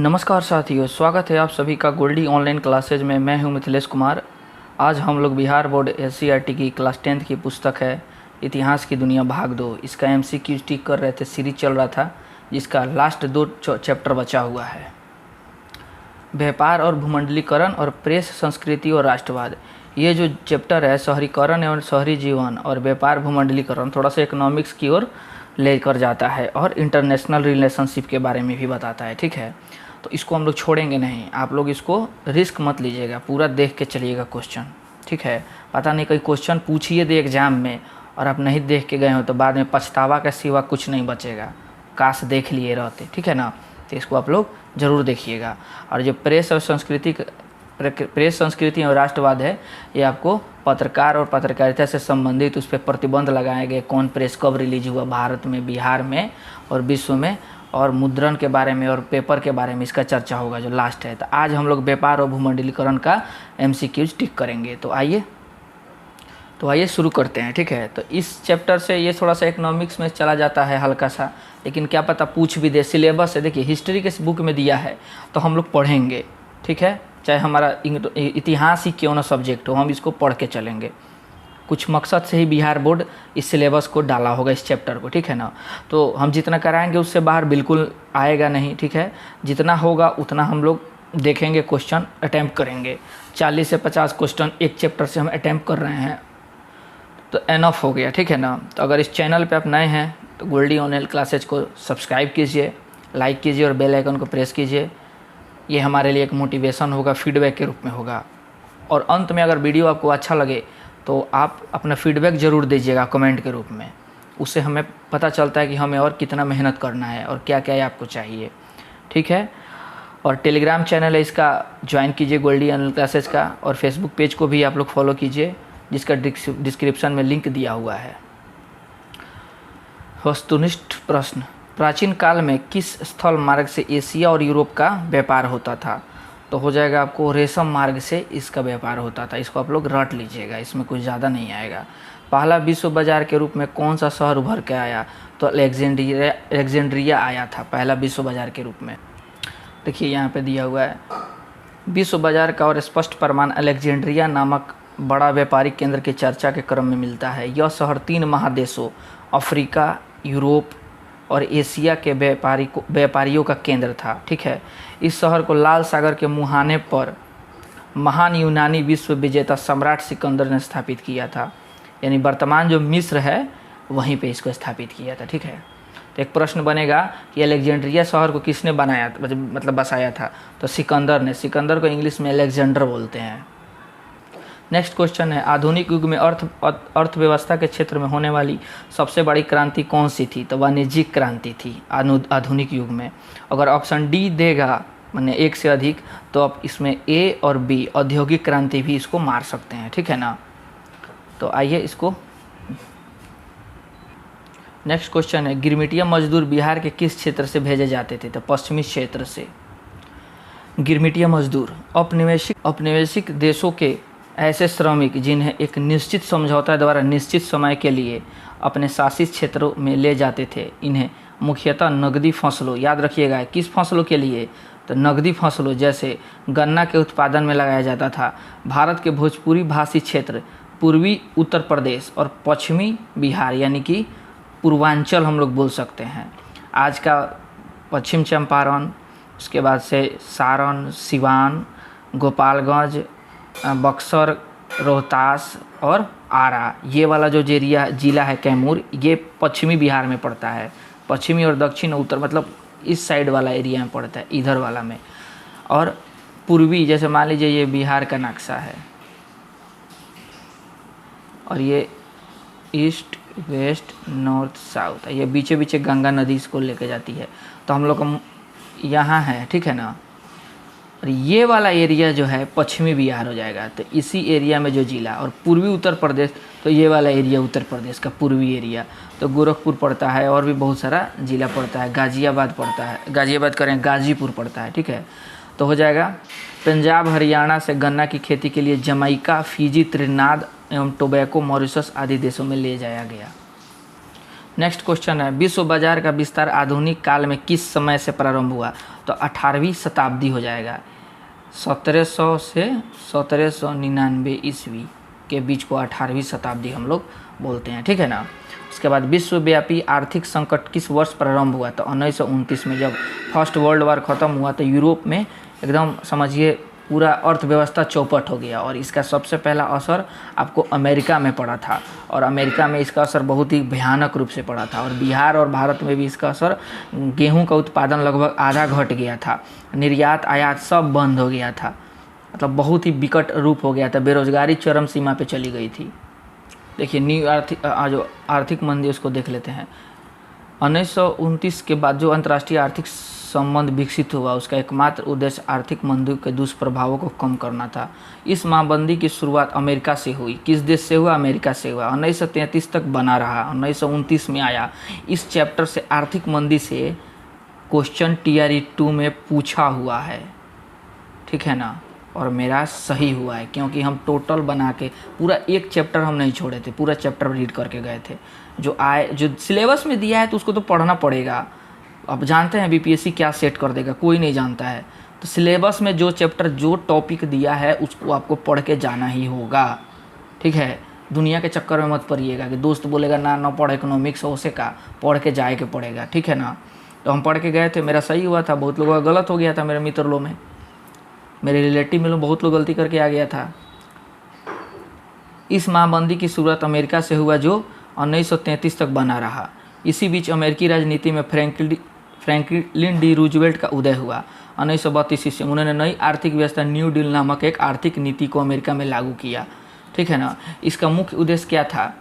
नमस्कार साथियों, स्वागत है आप सभी का गोल्डी ऑनलाइन क्लासेज में। मैं हूं मिथिलेश कुमार। आज हम लोग बिहार बोर्ड एससीईआरटी की क्लास 10th की पुस्तक है इतिहास की दुनिया भाग 2, इसका एमसीक्यू टिक कर रहे थे। सीरीज चल रहा था जिसका लास्ट 2 चैप्टर बचा हुआ है। व्यापार और भूमंडलीकरण और प्रेस, संस्कृति और राष्ट्रवाद। ये जो चैप्टर है शहरीकरण एवं शहरी जीवन और व्यापार भूमंडलीकरण थोड़ा सा इकोनॉमिक्स की ओर लेकर जाता है और इंटरनेशनल रिलेशनशिप के बारे में भी बताता है। ठीक है, तो इसको हम लोग छोड़ेंगे नहीं। आप लोग इसको रिस्क मत लीजिएगा, पूरा देख के चलिएगा क्वेश्चन। ठीक है, पता नहीं कोई क्वेश्चन पूछिए दे एग्जाम में और आप नहीं देख के गए हो तो बाद में पछतावा के सिवा कुछ नहीं बचेगा। काश देख लिए रहते। ठीक है ना, तो इसको आप लोग ज़रूर देखिएगा। और जो प्रेस संस्कृति और राष्ट्रवाद है, ये आपको पत्रकार और पत्रकारिता से संबंधित उस पर प्रतिबंध लगाए गए, कौन प्रेस कब रिलीज हुआ भारत में, बिहार में और विश्व में, और मुद्रण के बारे में और पेपर के बारे में इसका चर्चा होगा जो लास्ट है। तो आज हम लोग व्यापार और भूमंडलीकरण का एमसीक्यूज टिक करेंगे। तो आइए शुरू करते हैं। ठीक है, तो इस चैप्टर से ये थोड़ा सा इकोनॉमिक्स में चला जाता है हल्का सा, लेकिन क्या पता पूछ भी दे। सिलेबस है, देखिए हिस्ट्री के बुक में दिया है तो हम लोग पढ़ेंगे। ठीक है, चाहे हमारा इतिहास ही क्यों ना सब्जेक्ट हो, हम इसको पढ़ के चलेंगे। कुछ मकसद से ही बिहार बोर्ड इस सिलेबस को डाला होगा, इस चैप्टर को। ठीक है ना, तो हम जितना कराएंगे उससे बाहर बिल्कुल आएगा नहीं। ठीक है, जितना होगा उतना हम लोग देखेंगे, क्वेश्चन अटैम्प्ट करेंगे। 40 से 50 क्वेश्चन एक चैप्टर से हम अटैम्प्ट कर रहे हैं, तो एनफ हो गया। ठीक है ना, तो अगर इस चैनल पे आप नए हैं तो गोल्डी ऑनलाइन क्लासेज को सब्सक्राइब कीजिए, लाइक कीजिए और बेल आइकन को प्रेस कीजिए। ये हमारे लिए एक मोटिवेशन होगा, फीडबैक के रूप में होगा। और अंत में अगर वीडियो आपको अच्छा लगे तो आप अपना फीडबैक ज़रूर दीजिएगा कमेंट के रूप में। उससे हमें पता चलता है कि हमें और कितना मेहनत करना है और क्या क्या आपको चाहिए। ठीक है, और टेलीग्राम चैनल है, इसका ज्वाइन कीजिए गोल्डी ऑनलाइन क्लासेज का, और फेसबुक पेज को भी आप लोग फॉलो कीजिए जिसका डिस्क्रिप्शन में लिंक दिया हुआ है। वस्तुनिष्ठ प्रश्न, प्राचीन काल में किस स्थल मार्ग से एशिया और यूरोप का व्यापार होता था? तो हो जाएगा आपको रेशम मार्ग से इसका व्यापार होता था। इसको आप लोग रट लीजिएगा, इसमें कुछ ज़्यादा नहीं आएगा। पहला विश्व बाजार के रूप में कौन सा शहर उभर के आया? तो अलेक्जेंड्रिया आया था पहला विश्व बाजार के रूप में। देखिए यहाँ पे दिया हुआ है, विश्व बाजार का और स्पष्ट प्रमाण अलेक्जेंड्रिया नामक बड़ा व्यापारिक केंद्र के चर्चा के क्रम में मिलता है। यह शहर 3 महादेशों अफ्रीका, यूरोप और एशिया के व्यापारियों का केंद्र था। ठीक है, इस शहर को लाल सागर के मुहाने पर महान यूनानी विश्व विजेता सम्राट सिकंदर ने स्थापित किया था। यानी वर्तमान जो मिस्र है वहीं पे इसको स्थापित किया था। ठीक है, तो एक प्रश्न बनेगा कि अलेक्जेंड्रिया शहर को किसने बनाया, मतलब बसाया था? तो सिकंदर ने। सिकंदर को इंग्लिश में अलेक्जेंडर बोलते हैं। नेक्स्ट क्वेश्चन है, आधुनिक युग में अर्थव्यवस्था के क्षेत्र में होने वाली सबसे बड़ी क्रांति कौन सी थी? तो वाणिज्यिक क्रांति थी आधुनिक युग में। अगर ऑप्शन डी देगा माने एक से अधिक, तो आप इसमें ए और बी औद्योगिक क्रांति भी इसको मार सकते हैं। ठीक है ना, तो आइए इसको। नेक्स्ट क्वेश्चन है, गिरमिटिया मजदूर बिहार के किस क्षेत्र से भेजे जाते थे? तो पश्चिमी क्षेत्र से। गिरमिटिया मजदूर औपनिवेशिक देशों के ऐसे श्रमिक जिन्हें एक निश्चित समझौता द्वारा निश्चित समय के लिए अपने शासित क्षेत्रों में ले जाते थे। इन्हें मुख्यतः नकदी फसलों, याद रखिएगा किस फसलों के लिए? तो नकदी फसलों जैसे गन्ना के उत्पादन में लगाया जाता था। भारत के भोजपुरी भाषी क्षेत्र, पूर्वी उत्तर प्रदेश और पश्चिमी बिहार यानी कि पूर्वांचल हम लोग बोल सकते हैं। आज का पश्चिम चंपारण, उसके बाद से सारण, सिवान, गोपालगंज, बक्सर, रोहतास और आरा, ये वाला जो जिला है कैमूर, ये पश्चिमी बिहार में पड़ता है। पश्चिमी और दक्षिण उत्तर मतलब इस साइड वाला एरिया में पड़ता है, इधर वाला में। और पूर्वी, जैसे मान लीजिए ये बिहार का नक्शा है और ये ईस्ट, वेस्ट, नॉर्थ, साउथ, ये बीचे बीचे गंगा नदी इसको लेके जाती है। तो हम लोग यहाँ है। ठीक है ना, और ये वाला एरिया जो है पश्चिमी बिहार हो जाएगा। तो इसी एरिया में जो जिला, और पूर्वी उत्तर प्रदेश, तो ये वाला एरिया उत्तर प्रदेश का पूर्वी एरिया। तो गोरखपुर पड़ता है और भी बहुत सारा जिला पड़ता है। गाजियाबाद पड़ता है, गाजियाबाद करें गाजीपुर पड़ता है। ठीक है, तो हो जाएगा पंजाब हरियाणा से गन्ना की खेती के लिए जमैका, फिजी, त्रिनाद एवं टोबैको, मॉरिशस आदि देशों में ले जाया गया। नेक्स्ट क्वेश्चन है, विश्व बाजार का विस्तार आधुनिक काल में किस समय से प्रारंभ हुआ? तो 18वीं शताब्दी हो जाएगा। 1700 से 1799 ईस्वी के बीच को 18वीं शताब्दी हम लोग बोलते हैं, ठीक है ना। उसके बाद विश्वव्यापी आर्थिक संकट किस वर्ष प्रारंभ हुआ? तो 1929 में, जब फर्स्ट वर्ल्ड वार ख़त्म हुआ तो यूरोप में एकदम समझिए पूरा अर्थव्यवस्था चौपट हो गया, और इसका सबसे पहला असर आपको अमेरिका में पड़ा था, और अमेरिका में इसका असर बहुत ही भयानक रूप से पड़ा था, और बिहार और भारत में भी इसका असर, गेहूं का उत्पादन लगभग आधा घट गया था, निर्यात आयात सब बंद हो गया था, मतलब बहुत ही विकट रूप हो गया था, बेरोजगारी चरम सीमा पे चली गई थी। देखिए न्यू जो आर्थिक मंदी उसको देख लेते हैं। 1929 के बाद जो अंतर्राष्ट्रीय आर्थिक संबंध विकसित हुआ, उसका एकमात्र उद्देश्य आर्थिक मंदी के दुष्प्रभावों को कम करना था। इस महामंदी की शुरुआत अमेरिका से हुई। किस देश से हुआ? अमेरिका से हुआ। 1933 तक बना रहा, 1929 में आया। इस चैप्टर से आर्थिक मंदी से क्वेश्चन TRE 2 में पूछा हुआ है, ठीक है ना, और मेरा सही हुआ है, क्योंकि हम टोटल बना के पूरा एक चैप्टर हम नहीं छोड़े थे, पूरा चैप्टर रीड करके गए थे। जो सिलेबस में दिया है तो उसको तो पढ़ना पड़ेगा। अब जानते हैं BPSC क्या सेट कर देगा, कोई नहीं जानता है। तो सिलेबस में जो चैप्टर, जो टॉपिक दिया है उसको आपको पढ़ के जाना ही होगा, ठीक है। दुनिया के चक्कर में मत पड़िएगा कि दोस्त बोलेगा ना पढ़ इकोनॉमिक्स, उसे का पढ़ के जाए के पड़ेगा, ठीक है ना। तो हम पढ़ के गए थे, मेरा सही हुआ था, बहुत लोगों का गलत हो गया था। मेरे मित्र लोग में, मेरे रिलेटिव में बहुत लोग गलती करके आ गया था। इस महामंदी की शुरुआत अमेरिका से हुआ, जो 1933 तक बना रहा। इसी बीच अमेरिकी राजनीति में फ्रैंकलिन डी रूजवेल्ट का उदय हुआ 1932 ईस्वी में। उन्होंने नई आर्थिक व्यवस्था न्यू डील नामक एक आर्थिक नीति को अमेरिका में लागू किया, ठीक है ना। इसका मुख्य उद्देश्य क्या था?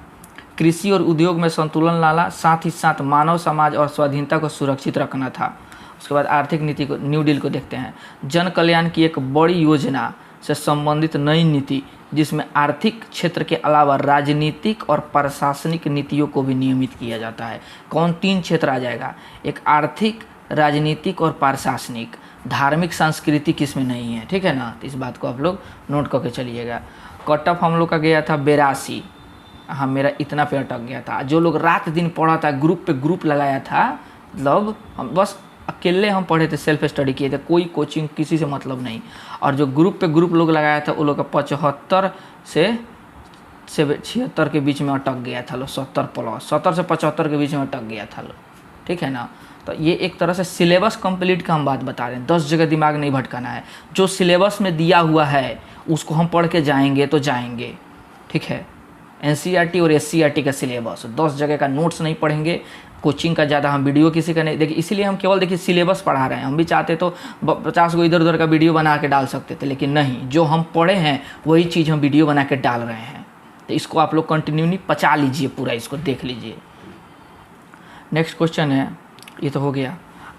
कृषि और उद्योग में संतुलन लाना, साथ ही साथ मानव समाज और स्वाधीनता को सुरक्षित रखना था। उसके बाद आर्थिक नीति को, न्यू डील को देखते हैं। जन कल्याण की एक बड़ी योजना से संबंधित नई नीति, जिसमें आर्थिक क्षेत्र के अलावा राजनीतिक और प्रशासनिक नीतियों को भी नियमित किया जाता है। कौन? 3 क्षेत्र आ जाएगा, एक आर्थिक, राजनीतिक और प्रशासनिक। धार्मिक संस्कृति किसमें नहीं है, ठीक है ना। तो इस बात को आप लोग नोट करके चलिएगा। कट ऑफ हम लोग का गया था 82। हाँ, मेरा इतना पे अटक गया था। जो लोग रात दिन पढ़ा था, ग्रुप पे ग्रुप लगाया था, मतलब हम बस अकेले हम पढ़े थे, सेल्फ स्टडी किए थे, कोई कोचिंग किसी से मतलब नहीं। और जो ग्रुप पे ग्रुप लोग लगाया था वो लोग का 75 से 76 के बीच में अटक गया था लो, 70 प्लस, 70 से 75 के बीच में अटक गया था लो, ठीक है ना। तो ये एक तरह से सिलेबस कंप्लीट का हम बात बता रहे हैं, 10 जगह दिमाग नहीं भटकाना है। जो सिलेबस में दिया हुआ है उसको हम पढ़ के जाएंगे तो जाएंगे, ठीक है। NCERT और SCERT का सिलेबस, 10 जगह का नोट्स नहीं पढ़ेंगे, कोचिंग का ज़्यादा हम वीडियो किसी का नहीं। देखिए इसीलिए हम केवल देखिए सिलेबस पढ़ा रहे हैं। हम भी चाहते तो 50 को इधर उधर का वीडियो बना के डाल सकते थे, लेकिन नहीं, जो हम पढ़े हैं वही चीज़ हम वीडियो बना के डाल रहे हैं। तो इसको आप लोग कंटिन्यूली पचा लीजिए, पूरा इसको देख लीजिए। नेक्स्ट क्वेश्चन है, ये तो हो गया।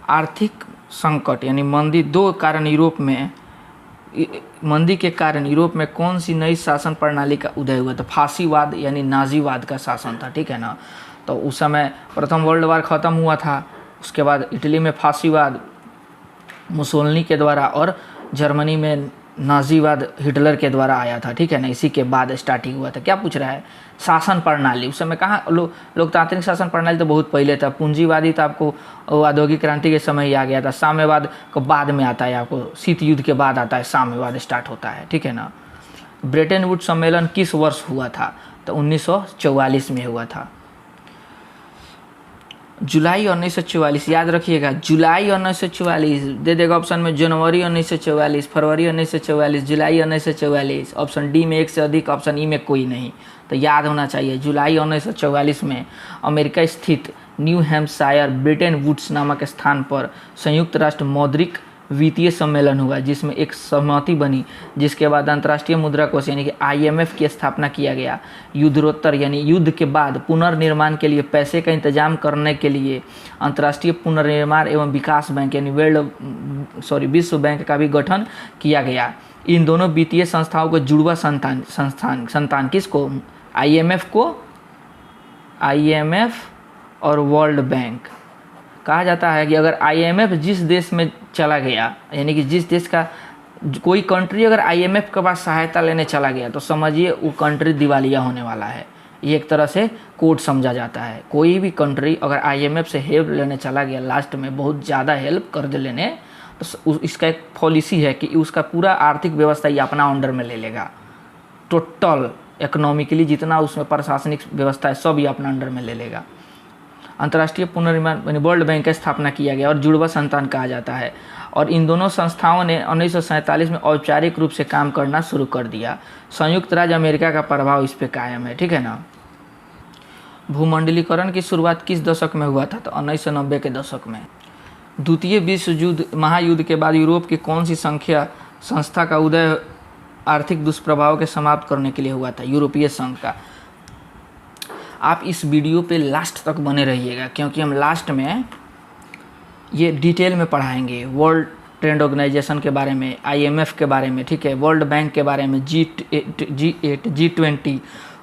आर्थिक संकट यानी मंदी, मंदी के कारण यूरोप में कौन सी नई शासन प्रणाली का उदय हुआ? तो फांसीवाद यानी नाजीवाद का शासन था, ठीक है ना। तो उस समय प्रथम वर्ल्ड वार ख़त्म हुआ था, उसके बाद इटली में फांसीवाद मुसोलिनी के द्वारा, और जर्मनी में नाजीवाद हिटलर के द्वारा आया था, ठीक है ना। इसी के बाद स्टार्टिंग हुआ था। क्या पूछ रहा है? शासन प्रणाली। उस समय कहाँ लोकतांत्रिक शासन प्रणाली तो बहुत पहले था। पूंजीवादी तो आपको औद्योगिक क्रांति के समय ही आ गया था। साम्यवाद को बाद में आता है, आपको शीत युद्ध के बाद आता है, साम्यवाद स्टार्ट होता है, ठीक है ना। ब्रेटन वुड्स सम्मेलन किस वर्ष हुआ था? तो 1944 में हुआ था, जुलाई 1944। याद रखिएगा, जुलाई 1944 दे देगा ऑप्शन में। जनवरी 1944, फरवरी 1944, जुलाई 1944। ऑप्शन डी में एक से अधिक, ऑप्शन ई में कोई नहीं, तो याद होना चाहिए। जुलाई 1944 में अमेरिका स्थित न्यू हैम्पशायर ब्रेटन वुड्स नामक स्थान पर संयुक्त राष्ट्र मौद्रिक वित्तीय सम्मेलन हुआ, जिसमें एक सहमति बनी, जिसके बाद अंतर्राष्ट्रीय मुद्रा कोष यानी कि IMF की स्थापना किया गया। युद्धोत्तर यानी युद्ध के बाद पुनर्निर्माण के लिए पैसे का इंतजाम करने के लिए अंतर्राष्ट्रीय पुनर्निर्माण एवं विकास बैंक यानी विश्व बैंक का भी गठन किया गया। इन दोनों वित्तीय संस्थाओं को जुड़वा संस्थान किसको? IMF को, IMF और वर्ल्ड बैंक। कहा जाता है कि अगर IMF जिस देश में चला गया, यानी कि जिस देश का कोई कंट्री अगर IMF के पास सहायता लेने चला गया, तो समझिए वो कंट्री दिवालिया होने वाला है। ये एक तरह से कोड समझा जाता है। कोई भी कंट्री अगर IMF से हेल्प लेने चला गया, लास्ट में बहुत ज़्यादा हेल्प कर्ज लेने, तो इसका एक पॉलिसी है कि उसका पूरा आर्थिक व्यवस्था ये अपना अंडर में ले लेगा। टोटल इकोनॉमिकली जितना उसमें प्रशासनिक व्यवस्था है सब ये अपना अंडर में ले लेगा। अंतर्राष्ट्रीय पुनर्निर्माण यानी वर्ल्ड बैंक का स्थापना किया गया और जुड़वा संस्थान कहा जाता है। और इन दोनों संस्थाओं ने 1947 में औपचारिक रूप से काम करना शुरू कर दिया। संयुक्त राज्य अमेरिका का प्रभाव इस पे कायम है, ठीक है ना। भूमंडलीकरण की शुरुआत किस दशक में हुआ था? तो 1990 के दशक में। द्वितीय विश्व महायुद्ध के बाद यूरोप की कौन सी संस्था का उदय आर्थिक दुष्प्रभाव के समाप्त करने के लिए हुआ था? यूरोपीय संघ का। आप इस वीडियो पे लास्ट तक बने रहिएगा, क्योंकि हम लास्ट में ये डिटेल में पढ़ाएंगे वर्ल्ड ट्रेड ऑर्गेनाइजेशन के बारे में, IMF के बारे में, ठीक है, वर्ल्ड बैंक के बारे में, G8, G20,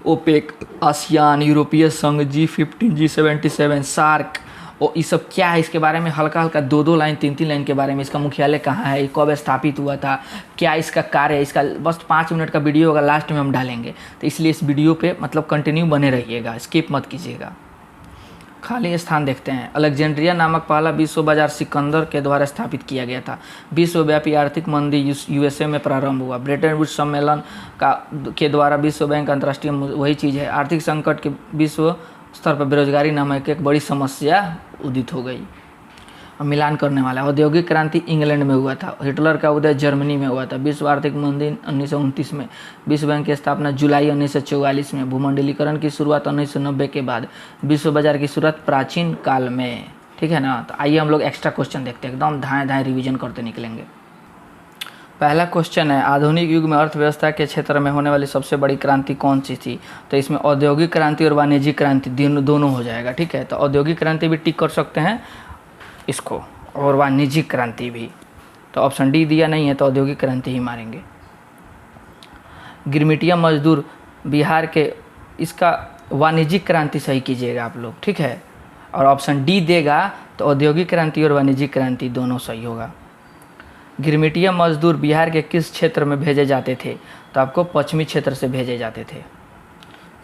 ओपेक, आसियान, यूरोपीय संघ, G15, G77, सार्क, और ये सब क्या है इसके बारे में हल्का हल्का 2-2 लाइन 3-3 लाइन के बारे में, इसका मुख्यालय कहाँ है, कब स्थापित हुआ था, क्या इसका कार्य है, इसका बस 5 मिनट का वीडियो होगा, लास्ट में हम डालेंगे। तो इसलिए इस वीडियो पे मतलब कंटिन्यू बने रहिएगा, स्किप मत कीजिएगा। खाली स्थान देखते हैं। अलेक्जेंड्रिया नामक पहला विश्व बाजार सिकंदर के द्वारा स्थापित किया गया था। विश्वव्यापी आर्थिक मंदी USA में प्रारंभ हुआ। ब्रेटन वुड्स सम्मेलन के द्वारा विश्व बैंक अंतर्राष्ट्रीय वही चीज़ है। आर्थिक संकट के विश्व स्तर पर बेरोजगारी नामक एक बड़ी समस्या उदित हो गई। अब मिलान करने वाला। औद्योगिक क्रांति इंग्लैंड में हुआ था। हिटलर का उदय जर्मनी में हुआ था। विश्व आर्थिक मंदी 1929 में। विश्व बैंक की स्थापना जुलाई 1944 में। भूमंडलीकरण की शुरुआत 1990 के बाद। विश्व बाजार की शुरुआत प्राचीन काल में, ठीक है ना। तो आइए हम लोग एक्स्ट्रा क्वेश्चन देखते हैं, एकदम धाएँ धाएँ रिविजन करते निकलेंगे। पहला क्वेश्चन है, आधुनिक युग में अर्थव्यवस्था के क्षेत्र में होने वाली सबसे बड़ी क्रांति कौन सी थी? तो इसमें औद्योगिक क्रांति और वाणिज्यिक क्रांति दोनों हो जाएगा, ठीक है। तो औद्योगिक क्रांति भी टिक कर सकते हैं इसको, और वाणिज्यिक क्रांति भी। तो ऑप्शन डी दिया नहीं है, तो औद्योगिक क्रांति ही मारेंगे। गिरमिटिया मजदूर बिहार के, इसका वाणिज्यिक क्रांति सही कीजिएगा आप लोग, ठीक है। और ऑप्शन डी देगा तो औद्योगिक क्रांति और वाणिज्यिक क्रांति दोनों सही होगा। गिरमिटिया मजदूर बिहार के किस क्षेत्र में भेजे जाते थे? तो आपको पश्चिमी क्षेत्र से भेजे जाते थे।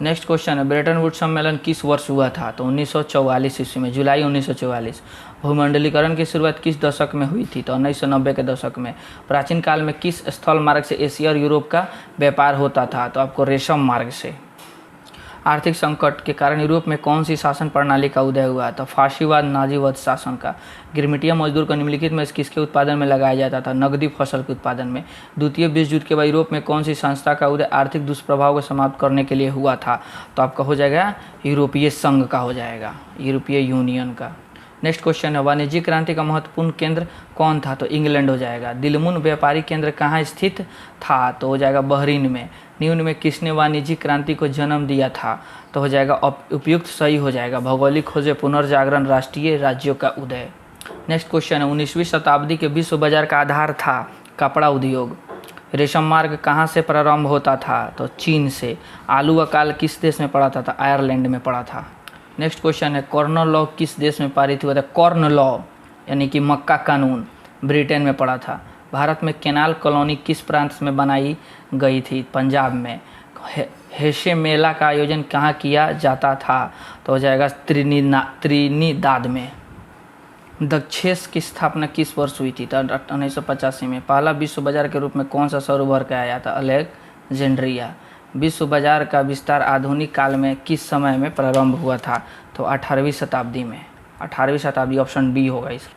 नेक्स्ट क्वेश्चन है, ब्रेटन वुड्स सम्मेलन किस वर्ष हुआ था? तो 1944 ईस्वी में, जुलाई 1944। भूमंडलीकरण की शुरुआत किस दशक में हुई थी? तो 1990 के दशक में। प्राचीन काल में किस स्थल मार्ग से एशिया और यूरोप का व्यापार होता था? तो आपको रेशम मार्ग से। आर्थिक संकट के कारण यूरोप में कौन सी शासन प्रणाली का उदय हुआ? तो फाशीवाद, नाजीवाद शासन का। गिरमिटिया मजदूर को निम्नलिखित में किसके उत्पादन में लगाया जाता था? नकदी फसल के उत्पादन में। द्वितीय विश्व युद्ध के बाद यूरोप में कौन सी संस्था का उदय आर्थिक दुष्प्रभाव को समाप्त करने के लिए हुआ था? तो आपका हो जाएगा यूरोपीय संघ का, हो जाएगा यूरोपीय यूनियन का। नेक्स्ट क्वेश्चन है, वाणिज्यिक क्रांति का महत्वपूर्ण केंद्र कौन था? तो इंग्लैंड हो जाएगा। दिलमुन व्यापारी केंद्र कहाँ स्थित था? तो हो जाएगा बहरीन में। निम्न में किसने वाणिज्यिक क्रांति को जन्म दिया था? तो हो जाएगा उपयुक्त सही हो जाएगा। भौगोलिक खोजें, पुनर्जागरण, राष्ट्रीय राज्यों का उदय। नेक्स्ट क्वेश्चन है, 19वीं शताब्दी के विश्व बाजार का आधार था कपड़ा उद्योग। रेशम मार्ग कहाँ से प्रारंभ होता था? तो चीन से। आलू अकाल किस देश में पड़ा था? तो आयरलैंड में पड़ा था। नेक्स्ट क्वेश्चन है, कॉर्न लॉ किस देश में पारित हुआ था? कॉर्न लॉ यानी कि मक्का कानून ब्रिटेन में पड़ा था। भारत में कैनाल कॉलोनी किस प्रांत में बनाई गई थी? पंजाब में। हेशे मेला का आयोजन कहाँ किया जाता था? तो हो जाएगा त्रिनिदाद में। दक्षेस की स्थापना किस वर्ष हुई थी? तो 1985 में। पहला विश्व बाजार के रूप में कौन सा शहर उभर के आया था? अलेक्जेंड्रिया। विश्व बाजार का विस्तार आधुनिक काल में किस समय में प्रारंभ हुआ था? तो 18वीं शताब्दी में। 18वीं शताब्दी, ऑप्शन बी होगा इस।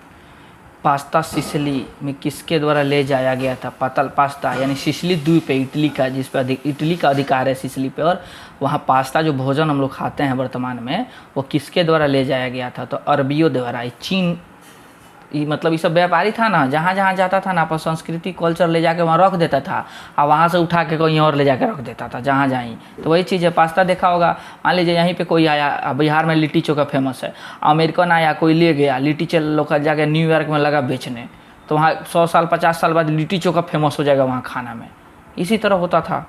पास्ता सिसिली में किसके द्वारा ले जाया गया था? पातल पास्ता यानी सिसिली द्वीप है इटली का, जिस पर इटली का अधिकार है सिसिली पे, और वहाँ पास्ता जो भोजन हम लोग खाते हैं वर्तमान में, वो किसके द्वारा ले जाया गया था? तो अरबियों द्वारा। चीन, मतलब ये सब व्यापारी था ना, जहाँ जहाँ जाता था ना, अपन संस्कृति कल्चर ले जाके वहाँ रख देता था, और वहाँ से उठा के कहीं और ले जाके रख देता था जहाँ जाई। तो वही चीज़ है, पास्ता देखा होगा। मान लीजिए यहीं पे कोई आया, बिहार में लिट्टी चोखा फेमस है, अमेरिकन आया कोई ले गया लिट्टी लोग जाके न्यूयॉर्क में लगा बेचने, तो वहाँ 100 साल 50 साल बाद लिट्टी चोखा फेमस हो जाएगा वहाँ खाना में। इसी तरह होता था।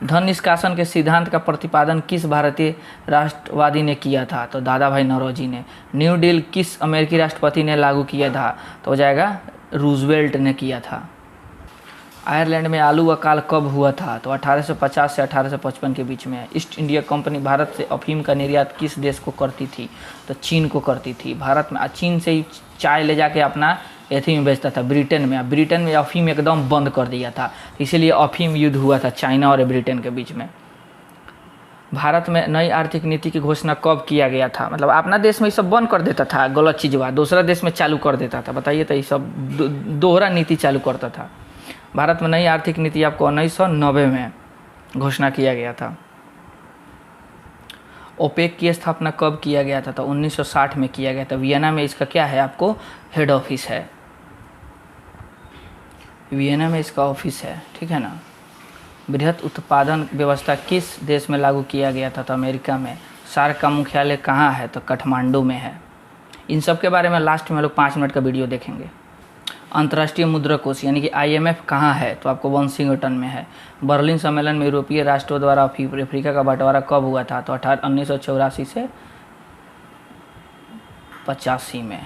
धन निष्कासन के सिद्धांत का प्रतिपादन किस भारतीय राष्ट्रवादी ने किया था? तो दादा भाई नौरोजी ने। न्यू डील किस अमेरिकी राष्ट्रपति ने लागू किया था? तो हो जाएगा रूजवेल्ट ने किया था। आयरलैंड में आलू अकाल कब हुआ था? तो 1850 से 1855 के बीच में। ईस्ट इंडिया कंपनी भारत से अफीम का निर्यात किस देश को करती थी? तो चीन को करती थी। भारत में चीन से ही चाय ले जाके अपना एथी में बेचता था, ब्रिटेन में। ब्रिटेन में अफीम एकदम बंद कर दिया था, इसीलिए अफीम युद्ध हुआ था चाइना और ब्रिटेन के बीच में। भारत में नई आर्थिक नीति की घोषणा कब किया गया था? मतलब अपना देश में ये सब बंद कर देता था, गलत चीज़ हुआ, दूसरा देश में चालू कर देता था। बताइए, तो ये सब दोहरा नीति चालू करता था। भारत में नई आर्थिक नीति आपको 1990 में घोषणा किया गया था। ओपेक की स्थापना कब किया गया था? तो 1960 में किया गया था। वियना में इसका क्या है, आपको हेड ऑफिस है, वियना में इसका ऑफिस है, ठीक है ना। बृहत उत्पादन व्यवस्था किस देश में लागू किया गया था? तो अमेरिका में। सार्क का मुख्यालय कहाँ है? तो काठमांडू में है। इन सब के बारे में लास्ट में हम लोग 5 मिनट का वीडियो देखेंगे। अंतर्राष्ट्रीय मुद्रा कोष यानी कि IMF कहाँ है? तो आपको वाशिंगटन में है। बर्लिन सम्मेलन में यूरोपीय राष्ट्रों द्वारा अफ्रीका का बंटवारा कब हुआ था? तो 1984 से 85 में।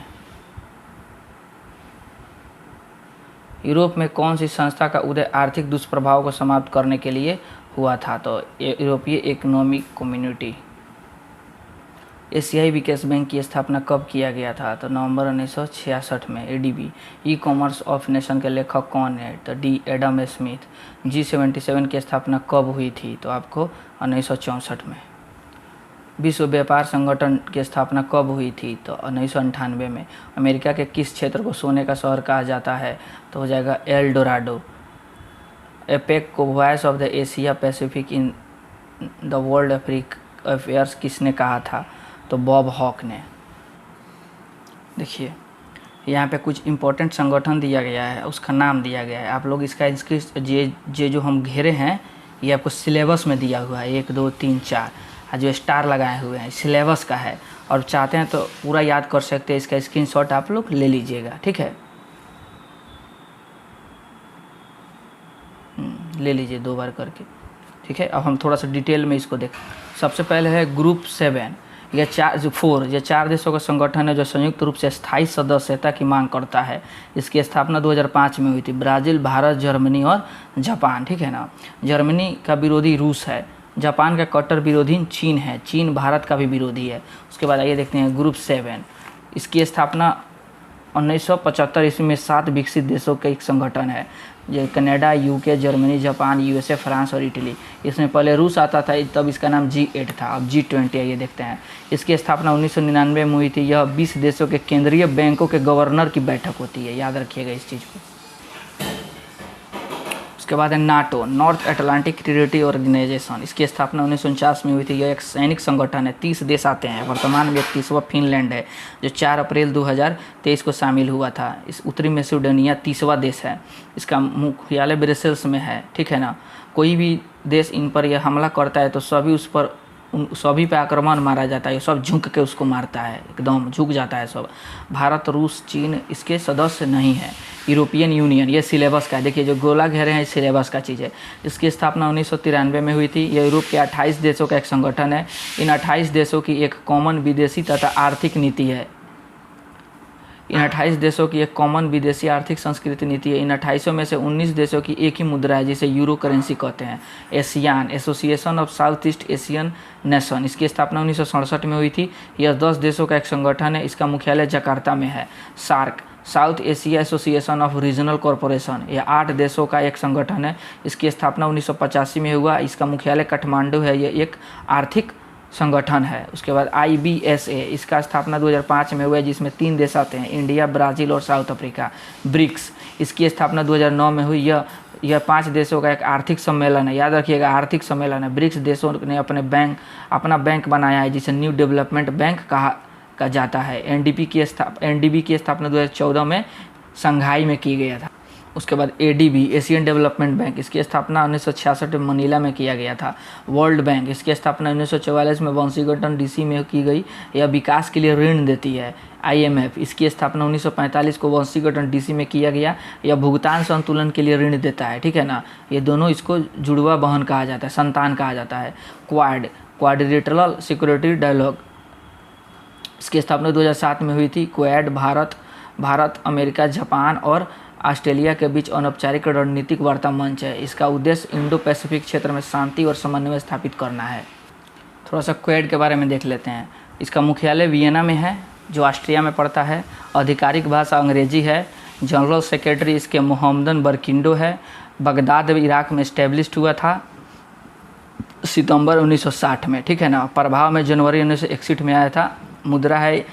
यूरोप में कौन सी संस्था का उदय आर्थिक दुष्प्रभाव को समाप्त करने के लिए हुआ था? तो यूरोपीय इकोनॉमिक कम्युनिटी। एशियाई विकास बैंक की स्थापना कब किया गया था? तो नवंबर 1966 में। ADB e commerce of nation के लेखक कौन है? तो D. Adam Smith. G77 की स्थापना कब हुई थी? तो आपको 1964 में। विश्व व्यापार संगठन की स्थापना कब हुई थी? तो 1998 में। अमेरिका के किस क्षेत्र को सोने का शहर कहा जाता है? तो हो जाएगा एल डोराडो। एपेक को voice of the Asia Pacific in the world affairs किसने कहा था? तो बॉब हॉक ने। देखिए यहाँ पे कुछ इम्पोर्टेंट संगठन दिया गया है, उसका नाम दिया गया है। आप लोग इसका ये जो हम घेरे हैं ये आपको सिलेबस में दिया हुआ है, 1 2 3 4 जो स्टार लगाए हुए हैं सिलेबस का है। और चाहते हैं तो पूरा याद कर सकते हैं, इसका स्क्रीनशॉट आप लोग ले लीजिएगा, ठीक है। ले लीजिए 2 बार करके, ठीक है। अब हम थोड़ा सा डिटेल में इसको देखें। सबसे पहले है ग्रुप 7, यह 4 देशों का संगठन है जो संयुक्त रूप से स्थायी सदस्यता की मांग करता है। इसकी स्थापना 2005 में हुई थी। ब्राज़ील, भारत, जर्मनी और जापान, ठीक है ना। जर्मनी का विरोधी रूस है, जापान का कट्टर विरोधी चीन है, चीन भारत का भी विरोधी है। उसके बाद आइए देखते हैं ग्रुप 7। इसकी स्थापना 1975 ईस्वी में 7 विकसित देशों का एक संगठन है, जो Canada, UK, Germany, Japan, USA, France और इटली। इसमें पहले रूस आता था, तब इसका नाम G8 था, अब G20 है। ये देखते हैं इसकी स्थापना 1999 में हुई थी। यह 20 देशों के केंद्रीय बैंकों के गवर्नर की बैठक होती है, याद रखिएगा इस चीज़ को। उसके बाद है NATO, North Atlantic Treaty Organisation. इसकी स्थापना 1949 में हुई थी। यह एक सैनिक संगठन है, 30 देश आते हैं। वर्तमान में 31वां फिनलैंड है, जो 4 अप्रैल 2023 को शामिल हुआ था। इस उत्तरी मैसेडोनिया 30वां देश है। इसका मुख्यालय ब्रसेल्स में है, ठीक है ना। कोई भी देश इन पर यह हमला करता है तो सभी पे आक्रमण मारा जाता है, सब झुक के उसको मारता है, एकदम झुक जाता है सब। भारत, रूस, चीन इसके सदस्य नहीं है। यूरोपियन यूनियन, ये सिलेबस का है, देखिए जो गोला घेरे हैं सिलेबस का चीज़ है। इसकी स्थापना 1993 में हुई थी। यह यूरोप के 28 देशों का एक संगठन है। इन 28 देशों की एक कॉमन विदेशी तथा आर्थिक नीति है। इन 28 देशों की एक कॉमन विदेशी आर्थिक संस्कृति नीति है। इन 28 में से 19 देशों की एक ही मुद्रा है, जिसे यूरो करेंसी कहते हैं। ASEAN, Association of South East Asian Nation, इसकी स्थापना 1967 में हुई थी। यह 10 देशों का एक संगठन है। इसका मुख्यालय जकार्ता में है। SAARC, South Asia Association of Regional Corporation, यह 8 देशों का एक संगठन है। इसकी स्थापना 1985 में हुआ। इसका मुख्यालय काठमांडू है। यह एक आर्थिक संगठन है। उसके बाद IBSA, इसका स्थापना 2005 में हुआ है, जिसमें 3 देश आते हैं, इंडिया, ब्राज़ील और साउथ अफ्रीका। ब्रिक्स, इसकी स्थापना 2009 में हुई। यह 5 देशों का एक आर्थिक सम्मेलन है, याद रखिएगा आर्थिक सम्मेलन है। ब्रिक्स देशों ने अपना बैंक बनाया है, जिसे न्यू डेवलपमेंट बैंक कहा जाता है। NDB की स्थापना 2014 में शंघाई में की गया था। उसके बाद ADB, एशियन डेवलपमेंट बैंक, इसकी स्थापना 1966 में मनीला में किया गया था। वर्ल्ड बैंक, इसकी स्थापना 1944 में वाशिंगटन DC में की गई। यह विकास के लिए ऋण देती है। IMF, इसकी स्थापना 1945 को वाशिंगटन DC में किया गया। यह भुगतान संतुलन के लिए ऋण देता है, ठीक है ना। ये दोनों इसको जुड़वा बहन कहा जाता है, संतान कहा जाता है। क्वाड्रिलेटरल सिक्योरिटी डायलॉग, इसकी स्थापना 2007 में हुई थी। क्वाड भारत, अमेरिका, जापान और ऑस्ट्रेलिया के बीच अनौपचारिक रणनीतिक वार्ता मंच है। इसका उद्देश्य इंडो पैसिफिक क्षेत्र में शांति और समन्वय स्थापित करना है। थोड़ा सा क्वेड के बारे में देख लेते हैं। इसका मुख्यालय वियना में है, जो ऑस्ट्रिया में पड़ता है। आधिकारिक भाषा अंग्रेजी है। जनरल सेक्रेटरी इसके मोहम्मदन बरकिंडो है। बगदाद इराक में इस्टेब्लिश्ड हुआ था सितंबर 1960 में, ठीक है ना। प्रभाव में जनवरी 1961 में आया था। मुद्रा है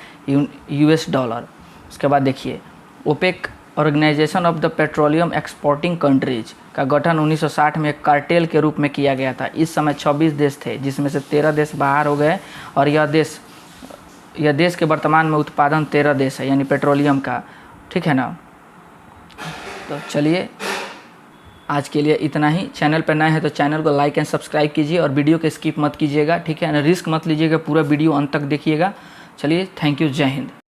US डॉलर। उसके बाद देखिए, OPEC Organisation of the Petroleum Exporting Countries का गठन 1960 में एक कार्टेल के रूप में किया गया था। इस समय 26 देश थे, जिसमें से 13 देश बाहर हो गए और यह देश के वर्तमान में उत्पादन 13 देश है, यानी पेट्रोलियम का, ठीक है ना। तो चलिए आज के लिए इतना ही। चैनल पर नए हैं तो चैनल को लाइक एंड सब्सक्राइब कीजिए और वीडियो को स्किप मत कीजिएगा, ठीक है ना। रिस्क मत लीजिएगा, पूरा वीडियो अंत तक देखिएगा। चलिए, थैंक यू, जय हिंद।